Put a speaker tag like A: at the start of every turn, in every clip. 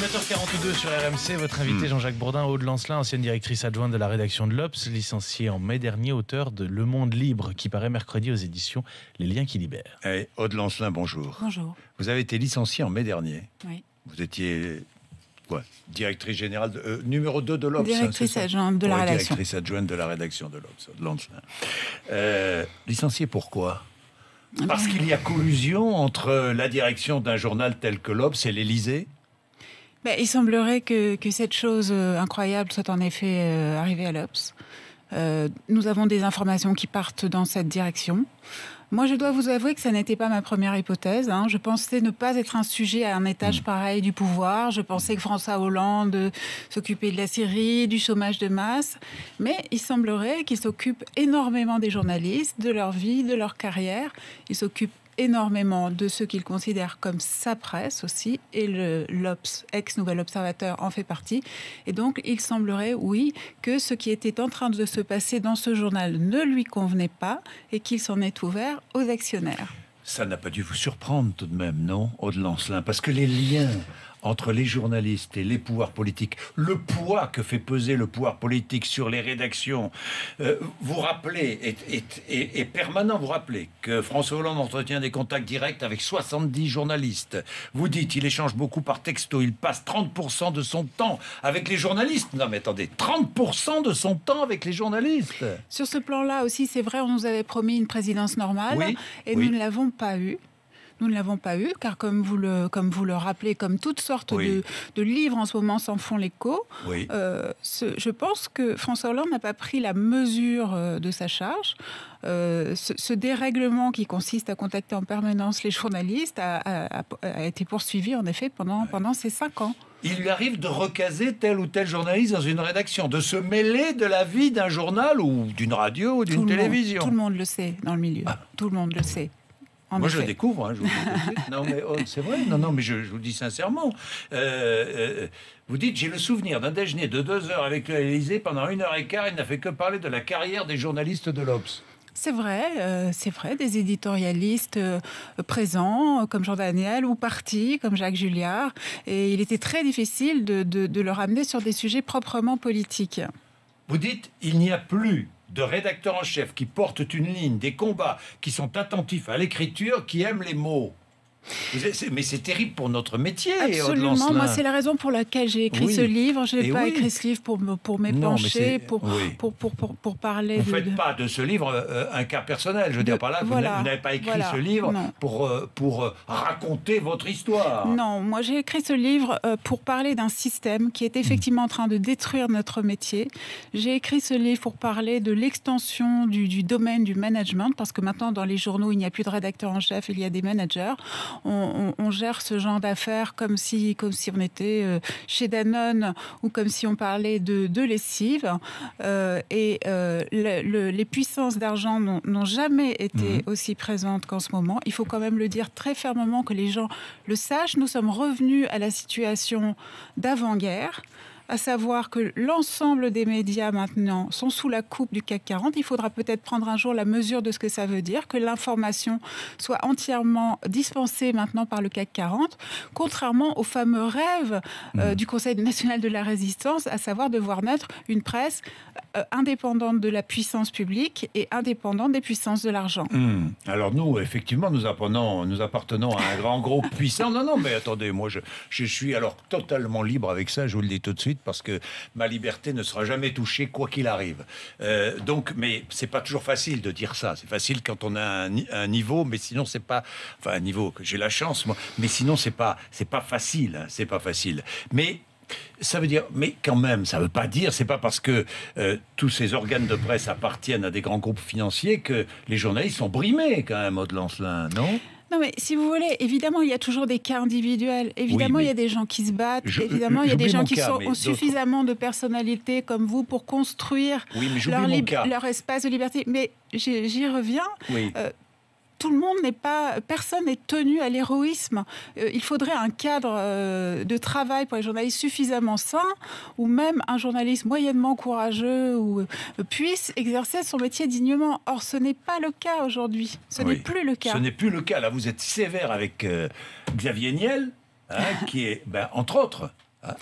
A: 7h42 sur RMC, votre invité Jean-Jacques Bourdin, Aude Lancelin, ancienne directrice adjointe de la rédaction de l'Obs, licenciée en mai dernier, auteur de Le Monde Libre, qui paraît mercredi aux éditions Les Liens qui libèrent.
B: Hey, Aude Lancelin, bonjour.
C: Bonjour.
B: Vous avez été licenciée en mai dernier.
C: Oui.
B: Vous étiez directrice générale, numéro 2 de l'Obs.
C: Directrice adjointe de la rédaction.
B: Directrice adjointe de la rédaction de l'Obs, Aude Lancelin. Licenciée pourquoi ? Parce qu'il y a collusion entre la direction d'un journal tel que l'Obs et l'Élysée ?
C: Il semblerait que cette chose incroyable soit en effet arrivée à l'Obs. Nous avons des informations qui partent dans cette direction. Moi, je dois vous avouer que ça n'était pas ma première hypothèse. Je pensais ne pas être un sujet à un étage pareil du pouvoir. Je pensais que François Hollande s'occupait de la Syrie, du chômage de masse. Mais il semblerait qu'il s'occupe énormément des journalistes, de leur vie, de leur carrière. Il s'occupe énormément de ce qu'il considère comme sa presse aussi, et l'Obs, ex-Nouvel Observateur, en fait partie. Et donc, il semblerait, oui, que ce qui était en train de se passer dans ce journal ne lui convenait pas et qu'il s'en est ouvert aux actionnaires.
B: Ça n'a pas dû vous surprendre tout de même, non, Aude Lancelin ? Parce que les liens entre les journalistes et les pouvoirs politiques, le poids que fait peser le pouvoir politique sur les rédactions, vous rappelez, est permanent, vous rappelez que François Hollande entretient des contacts directs avec 70 journalistes. Vous dites, il échange beaucoup par texto, il passe 30% de son temps avec les journalistes. Non mais attendez, 30% de son temps avec les journalistes.
C: Sur ce plan-là aussi, c'est vrai, on nous avait promis une présidence normale, nous ne l'avons pas eue. Nous ne l'avons pas eu, car comme vous le rappelez, comme toutes sortes de livres en ce moment s'en font l'écho, je pense que François Hollande n'a pas pris la mesure de sa charge. Ce dérèglement qui consiste à contacter en permanence les journalistes a été poursuivi en effet pendant ces 5 ans.
B: Il lui arrive de recaser tel ou tel journaliste dans une rédaction, de se mêler de la vie d'un journal ou d'une radio ou d'une télévision.
C: Tout le monde le sait dans le milieu. Tout le monde le sait.
B: Moi, je le découvre, je vous le dis tout de suite. Non, mais c'est vrai. Non, mais je vous dis sincèrement. Vous dites, j'ai le souvenir d'un déjeuner de 2 heures avec l'Élysée. Pendant 1h15, il n'a fait que parler de la carrière des journalistes de l'Obs.
C: C'est vrai, des éditorialistes présents, comme Jean Daniel, ou partis, comme Jacques Julliard. Et il était très difficile de le ramener sur des sujets proprement politiques.
B: Vous dites, il n'y a plus de rédacteurs en chef qui portent une ligne, des combats, qui sont attentifs à l'écriture, qui aiment les mots. Mais c'est terrible pour notre métier.
C: Absolument. Moi, c'est la raison pour laquelle j'ai écrit ce livre. Je n'ai pas écrit ce livre pour m'épancher, pour parler.
B: Vous ne faites pas de ce livre un cas personnel. Je veux dire par là, vous n'avez pas écrit ce livre pour raconter votre histoire.
C: Non, moi j'ai écrit ce livre pour parler d'un système qui est effectivement en train de détruire notre métier. J'ai écrit ce livre pour parler de l'extension du domaine du management, parce que maintenant dans les journaux, il n'y a plus de rédacteurs en chef, il y a des managers. On gère ce genre d'affaires comme si on était chez Danone ou comme si on parlait de lessive. Les puissances d'argent n'ont jamais été aussi présentes qu'en ce moment. Il faut quand même le dire très fermement, que les gens le sachent. Nous sommes revenus à la situation d'avant-guerre, à savoir que l'ensemble des médias maintenant sont sous la coupe du CAC 40. Il faudra peut-être prendre un jour la mesure de ce que ça veut dire, que l'information soit entièrement dispensée maintenant par le CAC 40, contrairement au fameux rêve du Conseil national de la résistance, à savoir de voir naître une presse indépendante de la puissance publique et indépendante des puissances de l'argent.
B: Alors nous, effectivement, nous appartenons à un grand groupe puissant. Non, mais attendez, moi je suis alors totalement libre avec ça, je vous le dis tout de suite, parce que ma liberté ne sera jamais touchée quoi qu'il arrive. Mais c'est pas toujours facile de dire ça. C'est facile quand on a un niveau, mais sinon c'est pas, un niveau que j'ai la chance moi, mais sinon c'est pas facile. C'est pas facile. Mais ça veut dire, mais quand même, ça veut pas dire, c'est pas parce que tous ces organes de presse appartiennent à des grands groupes financiers que les journalistes sont brimés quand même, Aude Lancelin, non ?
C: Non, mais si vous voulez, évidemment, il y a toujours des cas individuels. Évidemment, il y a des gens qui se battent. Évidemment, il y a des gens qui ont suffisamment de personnalité comme vous pour construire leur espace de liberté. Mais j'y reviens. Personne n'est tenu à l'héroïsme. Il faudrait un cadre de travail pour les journalistes suffisamment sain, ou même un journaliste moyennement courageux puisse exercer son métier dignement. Or, ce n'est pas le cas aujourd'hui. Ce n'est plus le cas.
B: Ce n'est plus le cas. Là, vous êtes sévère avec Xavier Niel, qui est, entre autres,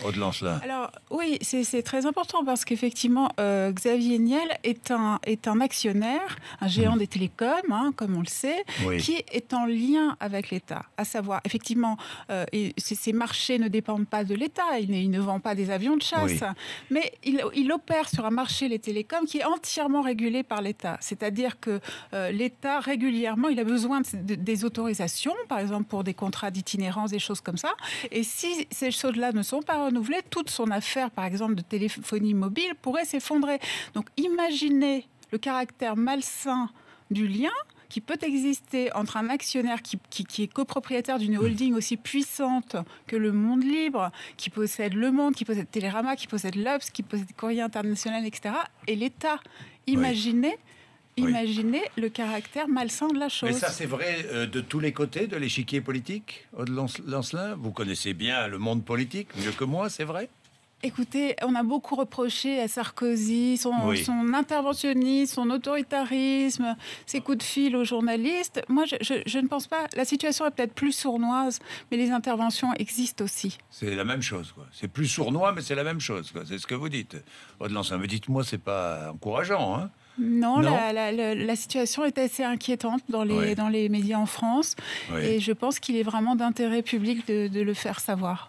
B: Aude Lancelin.
C: Alors oui, c'est très important parce qu'effectivement, Xavier Niel est un actionnaire, un géant des télécoms, comme on le sait, qui est en lien avec l'État. À savoir, effectivement, ces marchés ne dépendent pas de l'État, il ne vend pas des avions de chasse, mais il opère sur un marché, les télécoms, qui est entièrement régulé par l'État. C'est-à-dire que l'État, régulièrement, il a besoin des autorisations, par exemple pour des contrats d'itinérance, des choses comme ça. Et si ces choses-là ne sont pas renouvelées, toute son affaire, par exemple, de téléphonie mobile pourrait s'effondrer. Donc imaginez le caractère malsain du lien qui peut exister entre un actionnaire qui est copropriétaire d'une holding aussi puissante que le Monde Libre, qui possède Le Monde, qui possède Télérama, qui possède l'Obs, qui possède Courrier International, etc. Et l'État. Imaginez le caractère malsain de la chose.
B: Mais ça, c'est vrai de tous les côtés de l'échiquier politique, Aude Lancelin. Vous connaissez bien le monde politique, mieux que moi, c'est vrai?
C: Écoutez, on a beaucoup reproché à Sarkozy son interventionnisme, son autoritarisme, ses coups de fil aux journalistes. Moi, je ne pense pas. La situation est peut-être plus sournoise, mais les interventions existent aussi.
B: C'est la même chose, quoi. C'est plus sournois, mais c'est la même chose, quoi. C'est ce que vous dites. Aude Lancelin, mais dites-moi, c'est pas encourageant, hein?
C: Non, la situation est assez inquiétante dans les médias en France. Et je pense qu'il est vraiment d'intérêt public de le faire savoir.